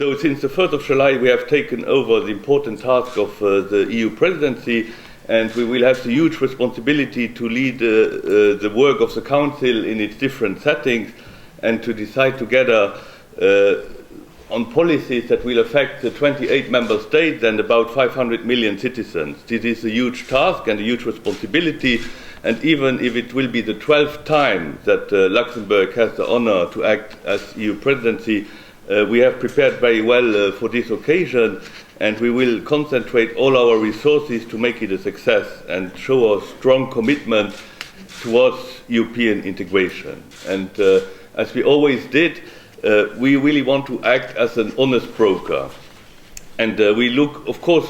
So since the 1st of July, we have taken over the important task of the EU presidency, and we will have the huge responsibility to lead the work of the Council in its different settings and to decide together on policies that will affect the 28 member states and about 500 million citizens. This is a huge task and a huge responsibility, and even if it will be the 12th time that Luxembourg has the honor to act as EU presidency, we have prepared very well for this occasion, and we will concentrate all our resources to make it a success and show a strong commitment towards European integration. And as we always did, we really want to act as an honest broker. And we look, of course,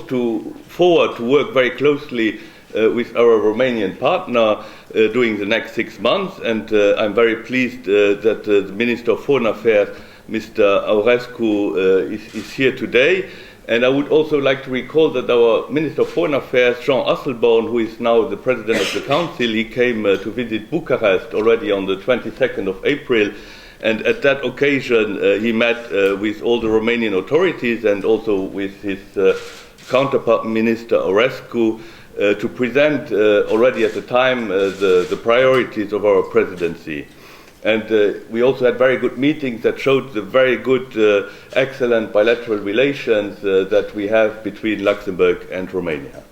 forward to work very closely with our Romanian partner during the next 6 months. And I'm very pleased that the Minister of Foreign Affairs, Mr. Aurescu, is here today. And I would also like to recall that our Minister of Foreign Affairs, Jean Asselborn, who is now the President of the Council, he came to visit Bucharest already on the 22nd of April. And at that occasion, he met with all the Romanian authorities and also with his counterpart, Minister Aurescu, to present already at the time the priorities of our presidency. And we also had very good meetings that showed the very good, excellent bilateral relations that we have between Luxembourg and Romania.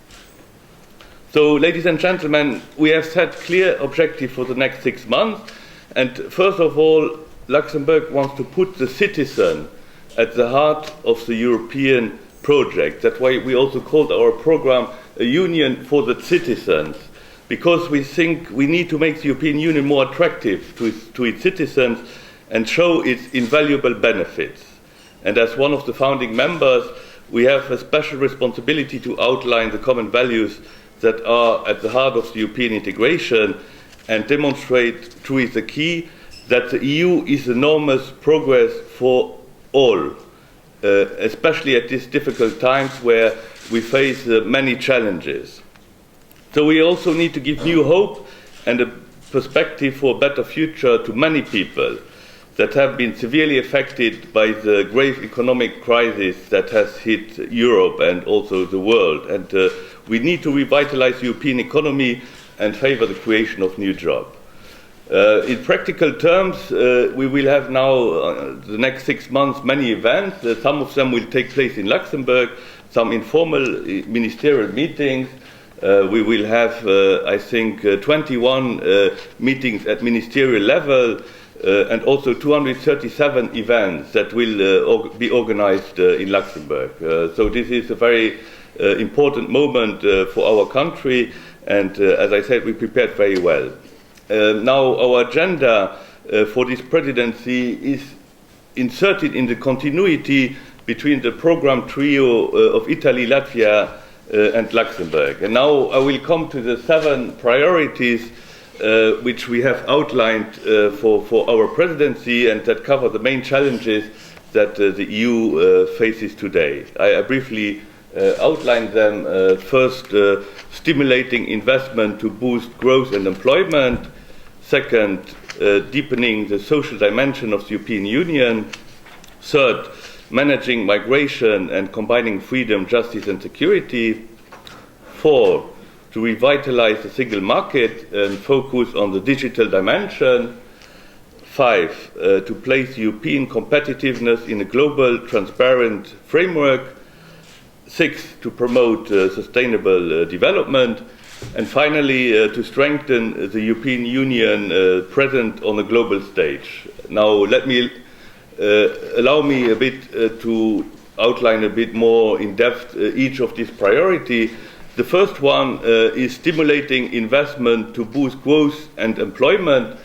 So, ladies and gentlemen, we have set clear objectives for the next 6 months. And first of all, Luxembourg wants to put the citizen at the heart of the European project. That's why we also called our program a Union for the Citizens, because we think we need to make the European Union more attractive to its citizens and show its invaluable benefits. And as one of the founding members, we have a special responsibility to outline the common values that are at the heart of the European integration and demonstrate through the key that the EU is enormous progress for all, especially at these difficult times where we face many challenges. So we also need to give new hope and a perspective for a better future to many people that have been severely affected by the grave economic crisis that has hit Europe and also the world. And we need to revitalize the European economy and favor the creation of new jobs. In practical terms, we will have now, the next 6 months, many events. Some of them will take place in Luxembourg, some informal ministerial meetings. We will have, I think, 21 meetings at ministerial level, and also 237 events that will be organized in Luxembourg. So this is a very important moment for our country, and as I said, we prepared very well. Now our agenda for this presidency is inserted in the continuity between the program trio of Italy, Latvia and Luxembourg. And now I will come to the 7 priorities which we have outlined for our presidency and that cover the main challenges that the EU faces today. I briefly outlined them. First, stimulating investment to boost growth and employment. Second, deepening the social dimension of the European Union. Third, managing migration and combining freedom, justice and security. 4, to revitalize the single market and focus on the digital dimension. 5, to place European competitiveness in a global, transparent framework. 6, to promote sustainable development. And finally, to strengthen the European Union present on a global stage. Now, allow me a bit to outline a bit more in depth each of these priorities. The first one is stimulating investment to boost growth and employment.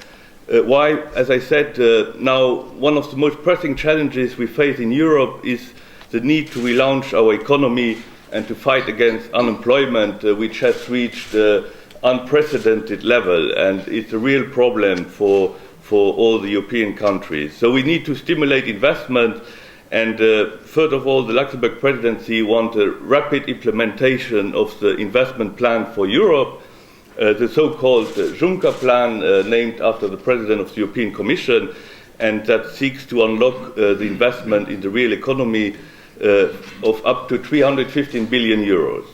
Why? As I said, now one of the most pressing challenges we face in Europe is the need to relaunch our economy and to fight against unemployment, which has reached unprecedented level, and it's a real problem for all the European countries. So we need to stimulate investment, and first of all, the Luxembourg presidency wants a rapid implementation of the investment plan for Europe, the so-called Juncker plan, named after the President of the European Commission. and that seeks to unlock the investment in the real economy of up to 315 billion euros.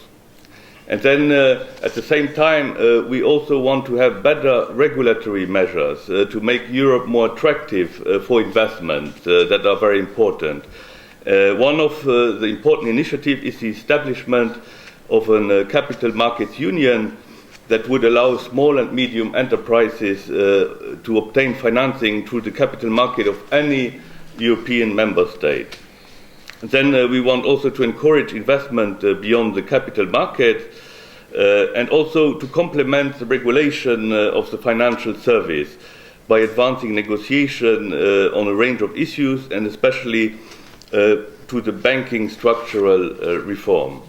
And then at the same time, we also want to have better regulatory measures to make Europe more attractive for investment that are very important. One of the important initiatives is the establishment of a capital markets union that would allow small and medium enterprises to obtain financing through the capital market of any European member state. Then we want also to encourage investment beyond the capital market and also to complement the regulation of the financial service by advancing negotiation on a range of issues and especially to the banking structural reform.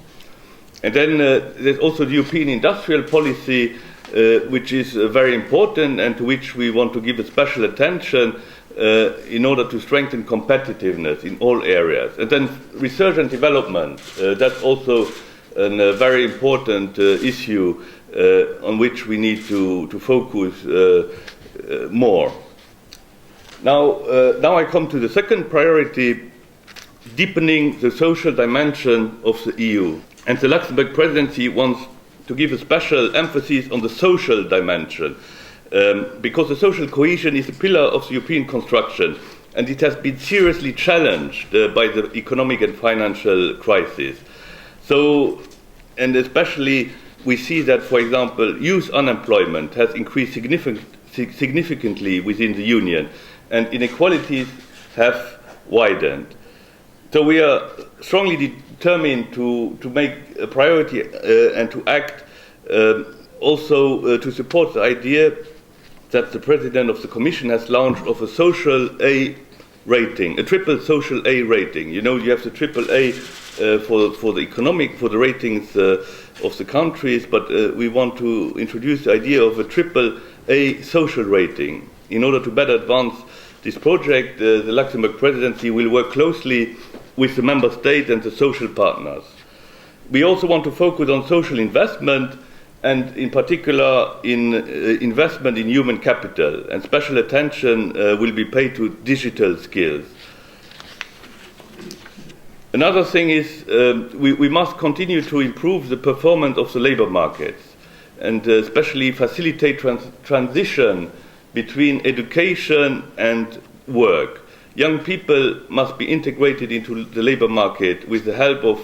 And then there's also the European industrial policy, which is very important and to which we want to give a special attention in order to strengthen competitiveness in all areas. And then research and development, that's also a very important issue on which we need to focus more. Now I come to the second priority, deepening the social dimension of the EU. And the Luxembourg Presidency wants to give a special emphasis on the social dimension, because the social cohesion is a pillar of the European construction, and it has been seriously challenged by the economic and financial crisis. So, and especially we see that, for example, youth unemployment has increased significantly within the Union, and inequalities have widened. So we are strongly determined to make a priority and to act also to support the idea that the President of the Commission has launched of a social A rating, a triple social A rating. You know, you have the triple A for the ratings of the countries, but we want to introduce the idea of a triple A social rating. In order to better advance this project, the Luxembourg Presidency will work closely with the member states and the social partners. We also want to focus on social investment and in particular in investment in human capital, and special attention will be paid to digital skills. Another thing is we must continue to improve the performance of the labor markets and especially facilitate transition between education and work. Young people must be integrated into the labor market with the help of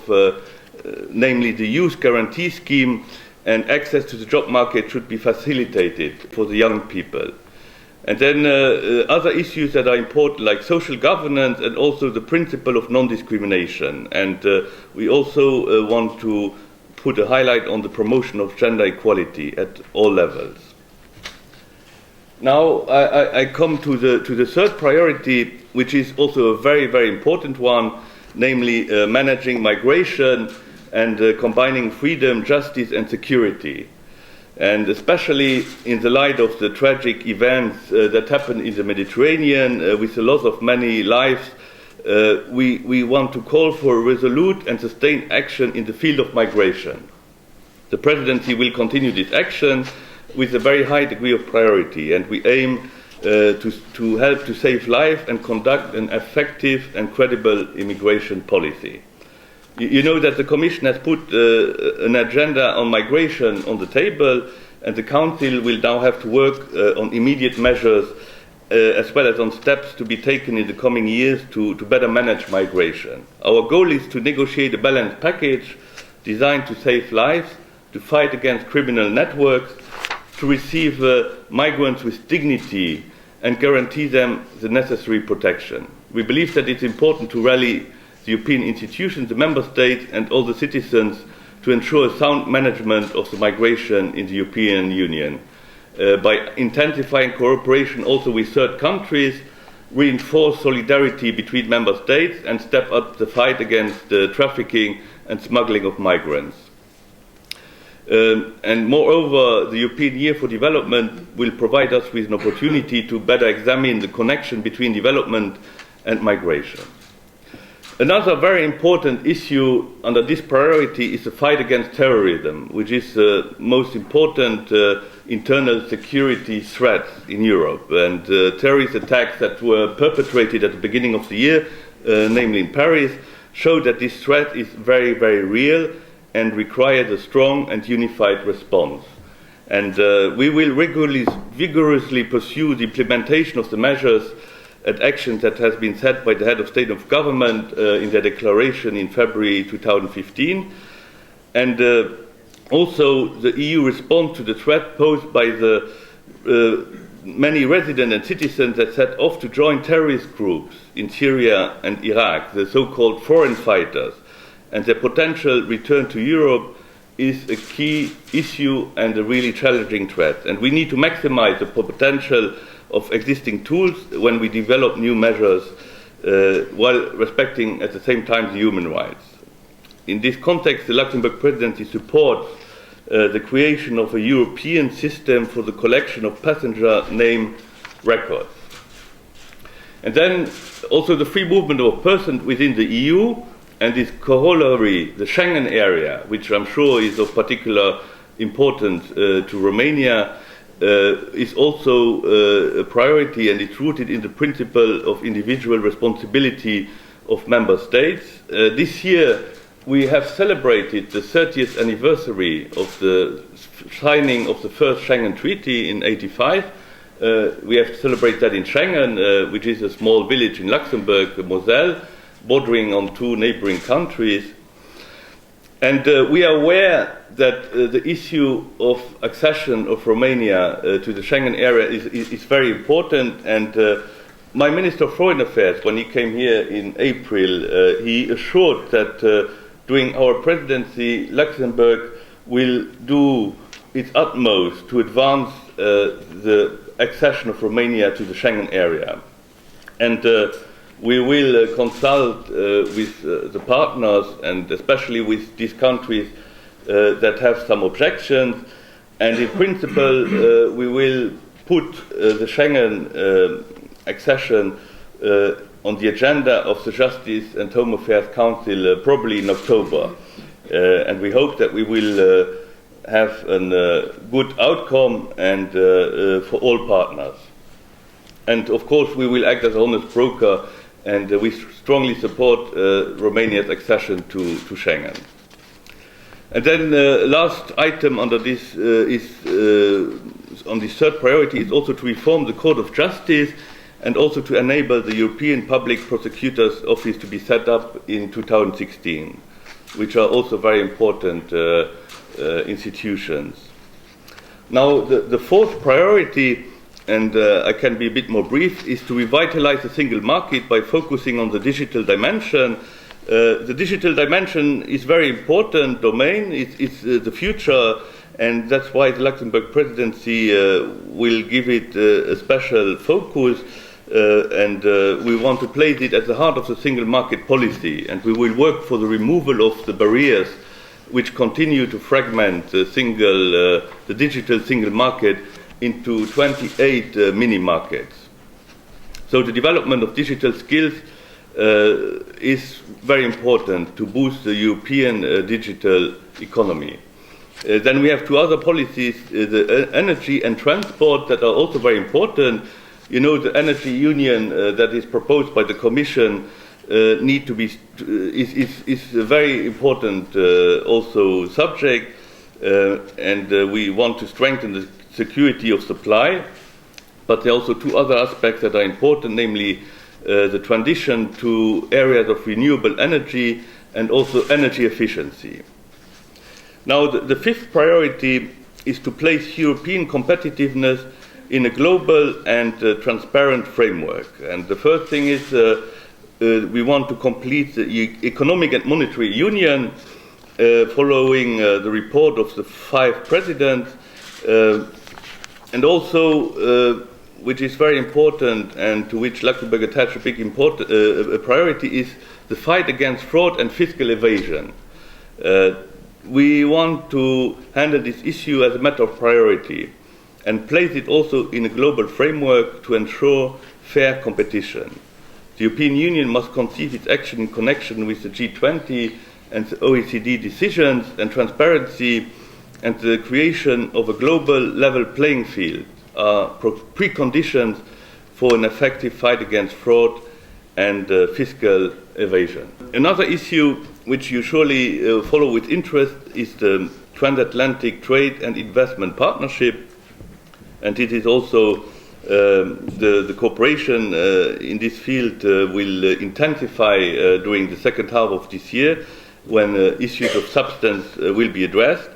namely the Youth Guarantee Scheme, and access to the job market should be facilitated for the young people. And then other issues that are important, like social governance and also the principle of non-discrimination. And we also want to put a highlight on the promotion of gender equality at all levels. Now I come to the third priority, which is also a very, very important one, namely managing migration and combining freedom, justice and security. And especially in the light of the tragic events that happened in the Mediterranean with the loss of many lives, we want to call for resolute and sustained action in the field of migration. The Presidency will continue this action with a very high degree of priority, and we aim to help to save lives and conduct an effective and credible immigration policy. You know that the Commission has put an agenda on migration on the table, and the Council will now have to work on immediate measures as well as on steps to be taken in the coming years to better manage migration. Our goal is to negotiate a balanced package designed to save lives, to fight against criminal networks, to receive migrants with dignity and guarantee them the necessary protection. We believe that it's important to rally the European institutions, the member states and all the citizens to ensure sound management of the migration in the European Union by intensifying cooperation also with third countries, reinforce solidarity between member states and step up the fight against trafficking and smuggling of migrants. And moreover, the European Year for Development will provide us with an opportunity to better examine the connection between development and migration. Another very important issue under this priority is the fight against terrorism, which is the most important internal security threats in Europe. And terrorist attacks that were perpetrated at the beginning of the year, namely in Paris, show that this threat is very, very real and requires a strong and unified response. And we will vigorously pursue the implementation of the measures and actions that has been set by the head of state of government in their declaration in February 2015. And also the EU response to the threat posed by the many residents and citizens that set off to join terrorist groups in Syria and Iraq, the so-called foreign fighters, and their potential return to Europe is a key issue and a really challenging threat. And we need to maximize the potential of existing tools when we develop new measures while respecting at the same time the human rights. In this context, the Luxembourg Presidency supports the creation of a European system for the collection of passenger name records. And then also the free movement of persons within the EU and this corollary, the Schengen area, which I'm sure is of particular importance to Romania, is also a priority, and it's rooted in the principle of individual responsibility of member states. This year we have celebrated the 30th anniversary of the signing of the first Schengen Treaty in '85. We have to celebrate that in Schengen, which is a small village in Luxembourg, Moselle, bordering on two neighboring countries. And we are aware that the issue of accession of Romania to the Schengen area is very important. And my Minister of Foreign Affairs, when he came here in April, he assured that during our presidency, Luxembourg will do its utmost to advance the accession of Romania to the Schengen area. And we will consult with the partners, and especially with these countries that have some objections. And in principle, we will put the Schengen accession on the agenda of the Justice and Home Affairs Council probably in October. And we hope that we will have a good outcome and for all partners. And of course, we will act as an honest broker, and we strongly support Romania's accession to Schengen. And then last item under this on the third priority is also to reform the Court of Justice and also to enable the European Public Prosecutor's Office to be set up in 2016, which are also very important institutions. Now, the fourth priority, and I can be a bit more brief, is to revitalize the single market by focusing on the digital dimension. The digital dimension is a very important domain. It's the future, and that's why the Luxembourg Presidency will give it a special focus, and we want to place it at the heart of the single market policy, and we will work for the removal of the barriers which continue to fragment the digital single market into 28 mini-markets. So the development of digital skills is very important to boost the European digital economy. Then we have two other policies, the energy and transport, that are also very important. You know, the energy union that is proposed by the Commission is a very important also subject, and we want to strengthen the security of supply, but there are also two other aspects that are important, namely the transition to areas of renewable energy and also energy efficiency. Now, the fifth priority is to place European competitiveness in a global and transparent framework. And the first thing is we want to complete the economic and monetary union following the report of the 5 presidents, and also, which is very important and to which Luxembourg attaches a big priority, is the fight against fraud and fiscal evasion. We want to handle this issue as a matter of priority and place it also in a global framework to ensure fair competition. The European Union must conceive its action in connection with the G20 and the OECD decisions, and transparency and the creation of a global level playing field are preconditions for an effective fight against fraud and fiscal evasion. Another issue which you surely follow with interest is the transatlantic trade and investment partnership, and it is also the cooperation in this field will intensify during the second half of this year, when issues of substance will be addressed.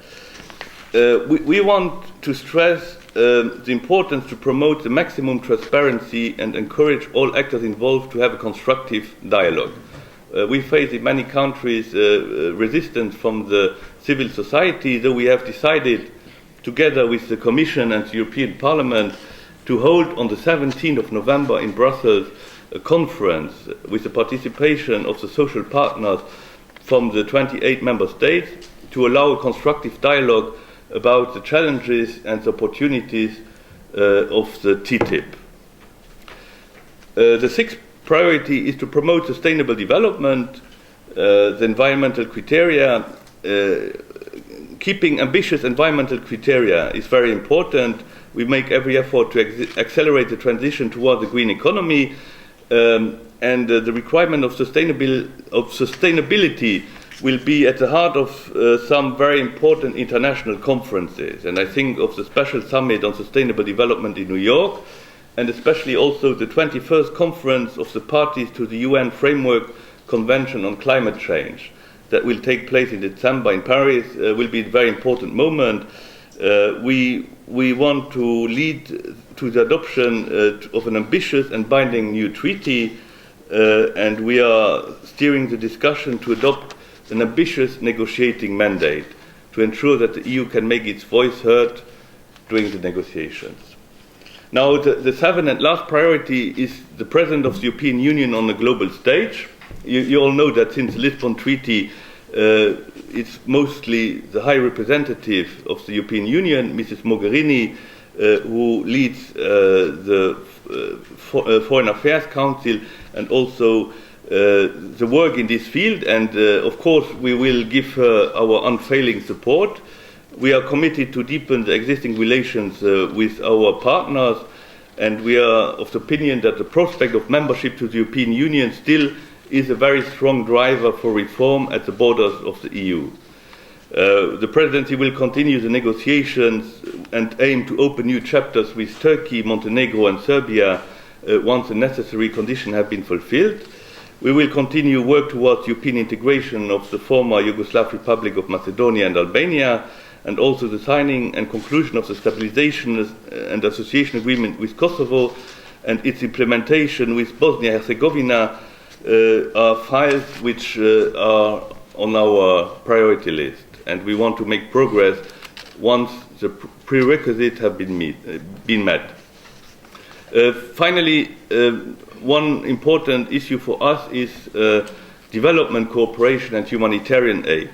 We want to stress the importance to promote the maximum transparency and encourage all actors involved to have a constructive dialogue. We face in many countries resistance from the civil society, though we have decided, together with the Commission and the European Parliament, to hold on the 17th of November in Brussels a conference with the participation of the social partners from the 28 member states to allow a constructive dialogue about the challenges and the opportunities of the TTIP. The sixth priority is to promote sustainable development, the environmental criteria. Keeping ambitious environmental criteria is very important. We make every effort to accelerate the transition toward the green economy, and the requirement of sustainability will be at the heart of some very important international conferences. And I think of the Special Summit on Sustainable Development in New York, and especially also the 21st Conference of the Parties to the UN Framework Convention on Climate Change that will take place in December in Paris. Will be a very important moment. We want to lead to the adoption of an ambitious and binding new treaty, and we are steering the discussion to adopt an ambitious negotiating mandate to ensure that the EU can make its voice heard during the negotiations. Now, the seventh and last priority is the presence of the European Union on the global stage. You all know that since the Lisbon Treaty, it's mostly the High Representative of the European Union, Mrs. Mogherini, who leads the Foreign Affairs Council and also the work in this field, and of course we will give her our unfailing support. We are committed to deepen the existing relations with our partners, and we are of the opinion that the prospect of membership to the European Union still is a very strong driver for reform at the borders of the EU. The Presidency will continue the negotiations and aim to open new chapters with Turkey, Montenegro and Serbia once the necessary conditions have been fulfilled. We will continue work towards European integration of the former Yugoslav Republic of Macedonia and Albania, and also the signing and conclusion of the Stabilization and Association Agreement with Kosovo and its implementation with Bosnia-Herzegovina are files which are on our priority list, and we want to make progress once the prerequisites have been met. Finally, one important issue for us is development cooperation and humanitarian aid.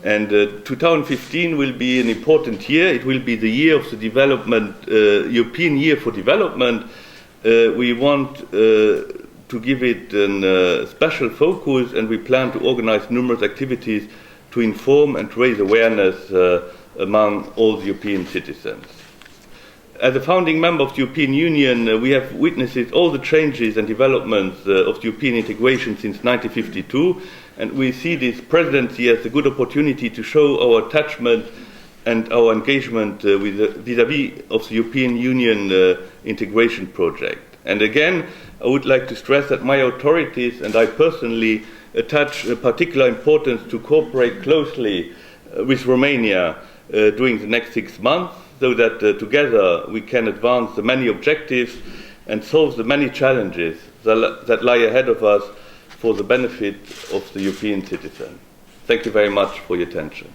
And 2015 will be an important year. It will be the year of the development, European Year for Development. We want to give it a special focus, and we plan to organize numerous activities to inform and raise awareness among all the European citizens. As a founding member of the European Union, we have witnessed all the changes and developments of European integration since 1952, and we see this presidency as a good opportunity to show our attachment and our engagement vis-à-vis of the European Union integration project. And again, I would like to stress that my authorities and I personally attach particular importance to cooperate closely with Romania during the next 6 months, so that together we can advance the many objectives and solve the many challenges that lie ahead of us for the benefit of the European citizen. Thank you very much for your attention.